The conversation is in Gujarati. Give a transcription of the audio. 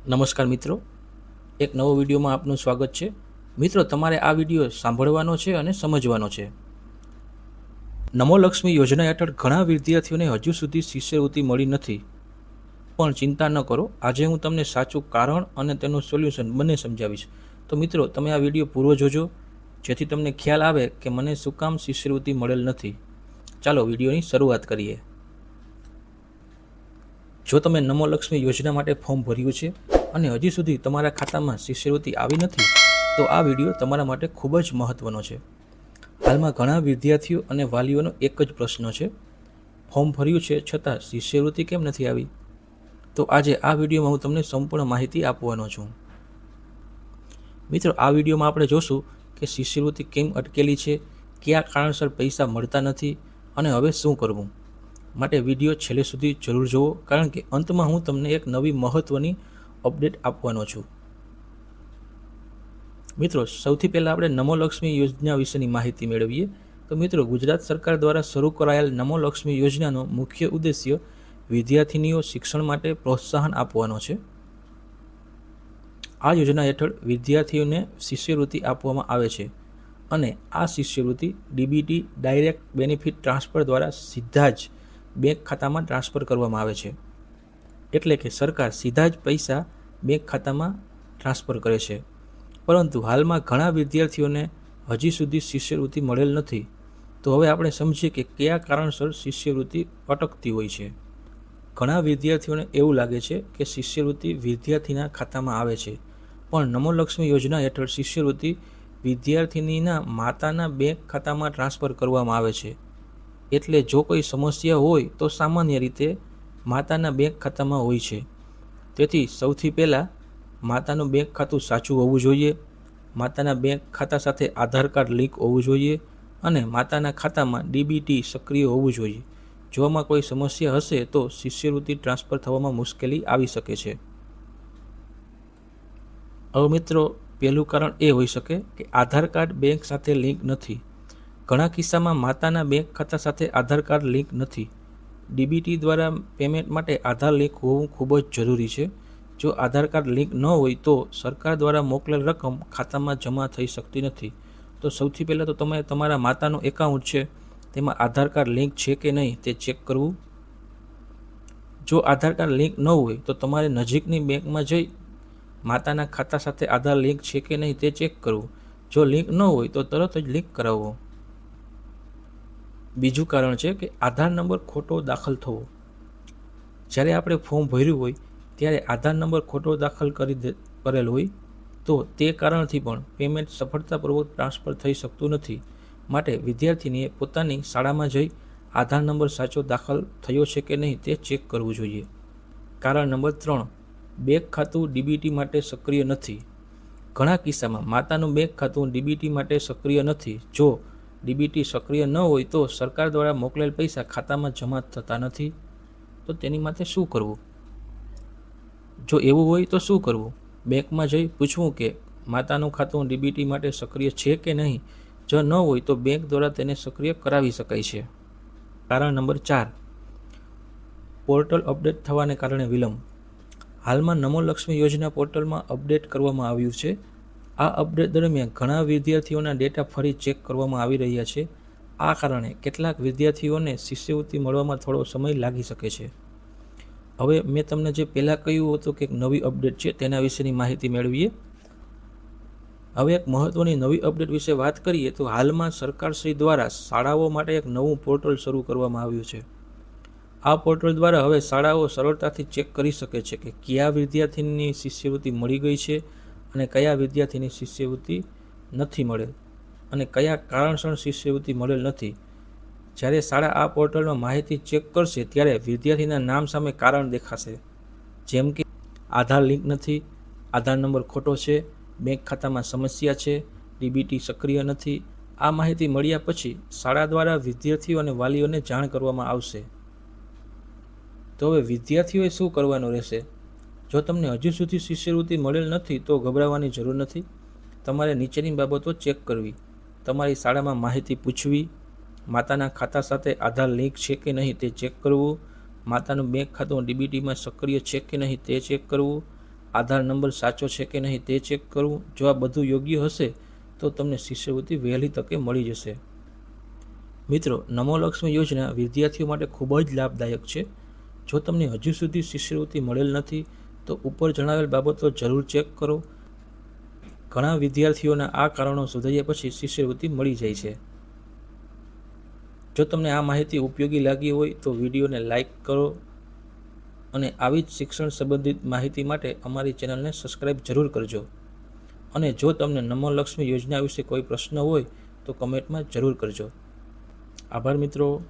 નમસ્કાર મિત્રો, એક નવો વિડીયોમાં આપનું સ્વાગત છે। મિત્રો, તમારે આ વિડીયો સાંભળવાનો છે અને સમજવાનો છે। નમો લક્ષ્મી યોજના હેઠળ ઘણા વિદ્યાર્થીઓને હજુ સુધી શિષ્યવૃત્તિ મળી નથી, પણ ચિંતા ન કરો। આજે હું તમને સાચું કારણ અને તેનું સોલ્યુશન બંને સમજાવીશ। તો મિત્રો, તમે આ વિડીયો પૂરો જોજો, જેથી તમને ખ્યાલ આવે કે મને શું કામ શિષ્યવૃત્તિ મળેલ નથી। ચાલો વિડીયોની શરૂઆત કરીએ। જો તમે નમો લક્ષ્મી યોજના માટે ફોર્મ ભર્યું છે અને હજી સુધી તમારા ખાતામાં શિષ્યવૃત્તિ આવી નથી, તો આ વિડીયો તમારા માટે ખૂબ જ મહત્વનો છે। હાલમાં ઘણા વિદ્યાર્થીઓ અને વાલીઓનો એક જ પ્રશ્ન છે, ફોર્મ ભર્યું છે છતાં શિષ્યવૃત્તિ કેમ નથી આવી? તો આજે આ વિડીયોમાં હું તમને સંપૂર્ણ માહિતી આપવાનો છું। મિત્રો, આ વિડીયોમાં આપણે જોશું કે શિષ્યવૃત્તિ કેમ અટકેલી છે, કયા કારણસર પૈસા મળતા નથી અને હવે શું કરવું। માટે વિડીયો છેલ્લે સુધી જરૂર જુઓ, કારણ કે અંતમાં હું તમને એક નવી મહત્વની અપડેટ આપવાનો છું। મિત્રો, સૌથી પહેલાં આપણે નમો લક્ષ્મી યોજના વિશેની માહિતી મેળવીએ। તો મિત્રો, ગુજરાત સરકાર દ્વારા શરૂ કરાયેલ નમો લક્ષ્મી યોજનાનો મુખ્ય ઉદ્દેશ્ય વિદ્યાર્થીનીઓ શિક્ષણ માટે પ્રોત્સાહન આપવાનો છે। આ યોજના હેઠળ વિદ્યાર્થીઓને શિષ્યવૃત્તિ આપવામાં આવે છે અને આ શિષ્યવૃત્તિ ડીબીટી ડાયરેક્ટ બેનિફિટ ટ્રાન્સફર દ્વારા સીધા જ બેંક ખાતામાં ટ્રાન્સફર કરવામાં આવે છે। એટલે કે સરકાર સીધા જ પૈસા બેંક ખાતામાં ટ્રાન્સફર કરે છે। પરંતુ હાલમાં ઘણા વિદ્યાર્થીઓને હજી સુધી શિષ્યવૃત્તિ મળેલ નથી। તો હવે આપણે સમજીએ કે કયા કારણસર શિષ્યવૃત્તિ અટકતી હોય છે। ઘણા વિદ્યાર્થીઓને એવું લાગે છે કે શિષ્યવૃત્તિ વિદ્યાર્થીના ખાતામાં આવે છે, પણ નમો લક્ષ્મી યોજના હેઠળ શિષ્યવૃત્તિ વિદ્યાર્થીનીના માતાના બેંક ખાતામાં ટ્રાન્સફર કરવામાં આવે છે। એટલે જો કોઈ સમસ્યા હોય તો સામાન્ય રીતે માતાના બેંક ખાતામાં હોય છે। તેથી સૌથી પહેલાં માતાનું બેંક ખાતું સાચું હોવું જોઈએ, માતાના બેંક ખાતા સાથે આધાર કાર્ડ લિંક હોવું જોઈએ અને માતાના ખાતામાં ડીબીટી સક્રિય હોવું જોઈએ। જો આમાં કોઈ સમસ્યા હશે તો શિષ્યવૃત્તિ ટ્રાન્સફર થવામાં મુશ્કેલી આવી શકે છે। હવે મિત્રો, પહેલું કારણ એ હોઈ શકે કે આધાર કાર્ડ બેંક સાથે લિંક નથી। ઘણા કિસ્સામાં માતાના બેંક ખાતા સાથે આધાર કાર્ડ લિંક નથી। ડીબીટી દ્વારા પેમેન્ટ માટે આધાર લિંક હોવું ખૂબ જ જરૂરી છે। જો આધાર કાર્ડ લિંક ન હોય તો સરકાર દ્વારા મોકલેલ રકમ ખાતામાં જમા થઈ શકતી નથી। તો સૌથી પહેલાં તો તમે તમારા માતાનું એકાઉન્ટ છે તેમાં આધાર કાર્ડ લિંક છે કે નહીં તે ચેક કરવું। જો આધાર કાર્ડ લિંક ન હોય તો તમારે નજીકની બેંકમાં જઈ માતાના ખાતા સાથે આધાર લિંક છે કે નહીં તે ચેક કરવું। જો લિંક ન હોય તો તરત જ લિંક કરાવવો। બીજું કારણ છે કે આધાર નંબર ખોટો દાખલ થવો। જ્યારે આપણે ફોર્મ ભર્યું હોય ત્યારે આધાર નંબર ખોટો દાખલ કરેલ હોય તો તે કારણથી પણ પેમેન્ટ સફળતાપૂર્વક ટ્રાન્સફર થઈ શકતું નથી। માટે વિદ્યાર્થીનીએ પોતાની શાળામાં જઈ આધાર નંબર સાચો દાખલ થયો છે કે નહીં તે ચેક કરવું જોઈએ। કારણ નંબર 3, બેંક ખાતું ડીબીટી માટે સક્રિય નથી। ઘણા કિસ્સામાં માતાનું બેંક ખાતું ડીબીટી માટે સક્રિય નથી। જો ડીબીટી સક્રિય ન હોય તો સરકાર દ્વારા મોકલેલ પૈસા ખાતામાં જમા થતા નથી। તો તેની માટે શું કરવું? જો એવું હોય તો શું કરવું? બેંકમાં જઈ પૂછવું કે માતાનું ખાતું ડીબીટી માટે સક્રિય છે કે નહીં। જો ન હોય તો બેંક દ્વારા તેને સક્રિય કરાવી શકાય છે। કારણ નંબર 4, પોર્ટલ અપડેટ થવાને કારણે વિલંબ। હાલમાં નમો લક્ષ્મી યોજના પોર્ટલમાં અપડેટ કરવામાં આવ્યું છે। આ અપડેટ દરમિયાન ઘણા વિદ્યાર્થીઓના ડેટા ફરી ચેક કરવામાં આવી રહ્યા છે। આ કારણે કેટલાક વિદ્યાર્થીઓને શિષ્યવૃત્તિ મળવામાં થોડો સમય લાગી શકે છે। હવે મેં તમને જે પહેલાં કહ્યું હતું કે એક નવી અપડેટ છે તેના વિશેની માહિતી મેળવીએ। હવે એક મહત્ત્વની નવી અપડેટ વિશે વાત કરીએ તો હાલમાં સરકારશ્રી દ્વારા શાળાઓ માટે એક નવું પોર્ટલ શરૂ કરવામાં આવ્યું છે। આ પોર્ટલ દ્વારા હવે શાળાઓ સરળતાથી ચેક કરી શકે છે કે કયા વિદ્યાર્થીની શિષ્યવૃત્તિ મળી ગઈ છે અને કયા વિદ્યાર્થીની શિષ્યવૃત્તિ નથી મળેલ અને કયા કારણસર શિષ્યવૃત્તિ મળેલ નથી। જ્યારે શાળા આ પોર્ટલમાં માહિતી ચેક કરશે ત્યારે વિદ્યાર્થીના નામ સામે કારણ દેખાશે, જેમ કે આધાર લિંક નથી, આધાર નંબર ખોટો છે, બેંક ખાતામાં સમસ્યા છે, ડીબીટી સક્રિય નથી। આ માહિતી મળ્યા પછી શાળા દ્વારા વિદ્યાર્થીઓ અને વાલીઓને જાણ કરવામાં આવશે। તો હવે વિદ્યાર્થીઓએ શું કરવાનું રહેશે? જો તમને હજુ સુધી શિષ્યવૃત્તિ મળેલ નથી તો ગભરાવાની જરૂર નથી। તમારે નીચેની બાબતો ચેક કરવી: તમારી શાળામાં માહિતી પૂછવી, માતાના ખાતા સાથે આધાર લિંક છે કે નહીં તે ચેક કરવું, માતાનું બેંક ખાતું ડીબીટીમાં સક્રિય છે કે નહીં તે ચેક કરવું, આધાર નંબર સાચો છે કે નહીં તે ચેક કરવું. જો આ બધું યોગ્ય હશે તો તમને શિષ્યવૃત્તિ વહેલી તકે મળી જશે. મિત્રો, નમો લક્ષ્મી યોજના વિદ્યાર્થીઓ માટે ખૂબ જ લાભદાયક છે. જો તમને હજુ સુધી શિષ્યવૃત્તિ મળેલ નથી તો ઉપર જણાવેલ બાબતો જરૂર ચેક કરો. ઘણા વિદ્યાર્થીઓના આ કારણો સુધાર્યા પછી શિષ્યવૃત્તિ મળી જાય છે. જો તમને આ માહિતી ઉપયોગી લાગી હોય તો વિડીયોને લાઈક કરો અને આવી જ શિક્ષણ સંબંધિત માહિતી માટે અમારી ચેનલને સબસ્ક્રાઈબ જરૂર કરજો. અને જો તમને નમો લક્ષ્મી યોજના વિશે કોઈ પ્રશ્ન હોય તો કમેન્ટમાં જરૂર કરજો. આભાર મિત્રો.